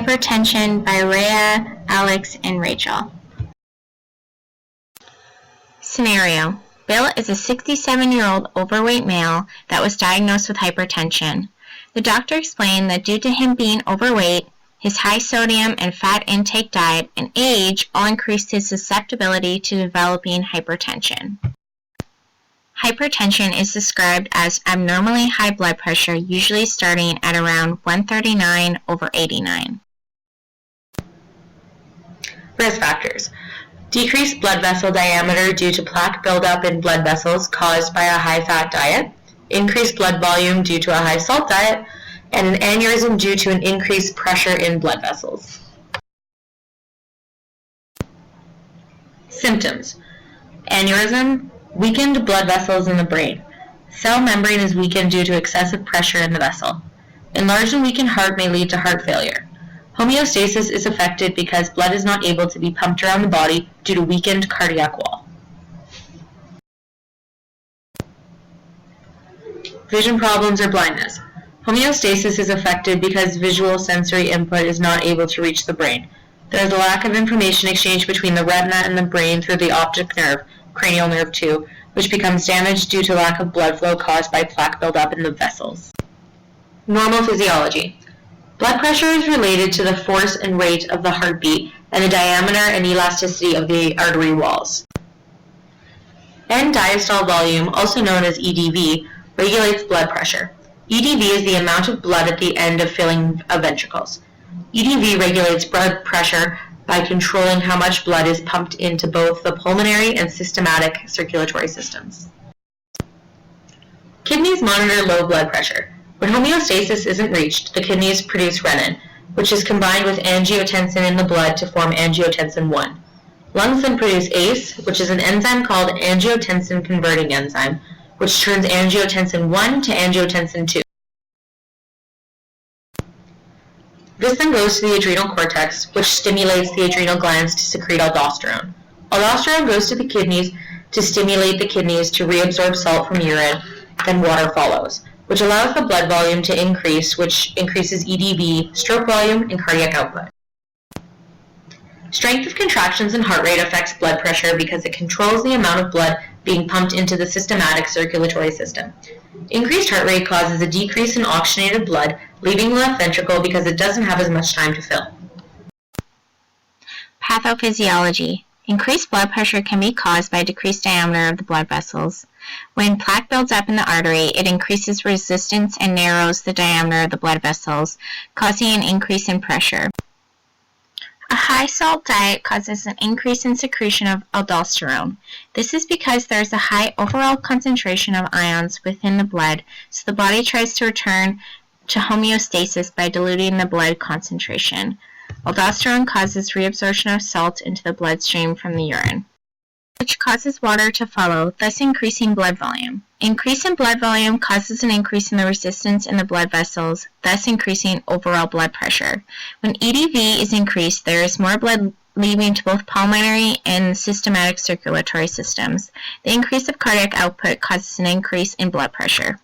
Hypertension by Rhea, Alex, and Rachel. Scenario: Bill is a 67-year-old overweight male that was diagnosed with hypertension. The doctor explained that due to him being overweight, his high sodium and fat intake diet, and age all increased his susceptibility to developing hypertension. Hypertension is described as abnormally high blood pressure, usually starting at around 139/89. Risk factors: decreased blood vessel diameter due to plaque buildup in blood vessels caused by a high-fat diet, increased blood volume due to a high-salt diet, and an aneurysm due to an increased pressure in blood vessels. Symptoms: aneurysm, weakened blood vessels in the brain. Cell membrane is weakened due to excessive pressure in the vessel. Enlarged and weakened heart may lead to heart failure. Homeostasis is affected because blood is not able to be pumped around the body due to weakened cardiac wall. Vision problems or blindness. Homeostasis is affected because visual sensory input is not able to reach the brain. There is a lack of information exchange between the retina and the brain through the optic nerve, cranial nerve 2, which becomes damaged due to lack of blood flow caused by plaque buildup in the vessels. Normal physiology. Blood pressure is related to the force and rate of the heartbeat and the diameter and elasticity of the artery walls. End diastole volume, also known as EDV, regulates blood pressure. EDV is the amount of blood at the end of filling of ventricles. EDV regulates blood pressure by controlling how much blood is pumped into both the pulmonary and systematic circulatory systems. Kidneys monitor low blood pressure. When homeostasis isn't reached, the kidneys produce renin, which is combined with angiotensin in the blood to form angiotensin 1. Lungs then produce ACE, which is an enzyme called angiotensin converting enzyme, which turns angiotensin 1 to angiotensin 2. This then goes to the adrenal cortex, which stimulates the adrenal glands to secrete aldosterone. Aldosterone goes to the kidneys to stimulate the kidneys to reabsorb salt from urine, then water follows, which allows the blood volume to increase, which increases EDV, stroke volume, and cardiac output. Strength of contractions and heart rate affects blood pressure because it controls the amount of blood being pumped into the systematic circulatory system. Increased heart rate causes a decrease in oxygenated blood, leaving the left ventricle because it doesn't have as much time to fill. Pathophysiology. Increased blood pressure can be caused by decreased diameter of the blood vessels. When plaque builds up in the artery, it increases resistance and narrows the diameter of the blood vessels, causing an increase in pressure. A high-salt diet causes an increase in secretion of aldosterone. This is because there is a high overall concentration of ions within the blood, so the body tries to return to homeostasis by diluting the blood concentration. Aldosterone causes reabsorption of salt into the bloodstream from the urine, which causes water to follow, thus increasing blood volume. Increase in blood volume causes an increase in the resistance in the blood vessels, thus increasing overall blood pressure. When EDV is increased, there is more blood leaving to both pulmonary and systematic circulatory systems. The increase of cardiac output causes an increase in blood pressure.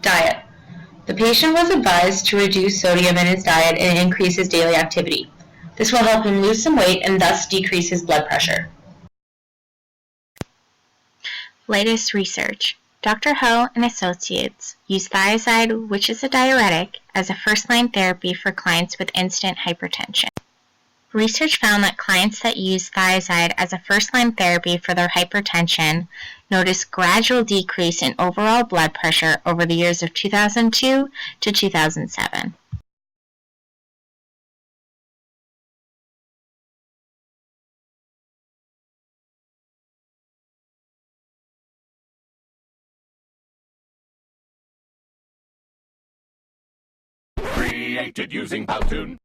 Diet. The patient was advised to reduce sodium in his diet and increase his daily activity. This will help him lose some weight and thus decrease his blood pressure. Latest research. Dr. Ho and associates use thiazide, which is a diuretic, as a first-line therapy for clients with incident hypertension. Research found that clients that use thiazide as a first-line therapy for their hypertension notice gradual decrease in overall blood pressure over the years of 2002 to 2007. Created using Powtoon.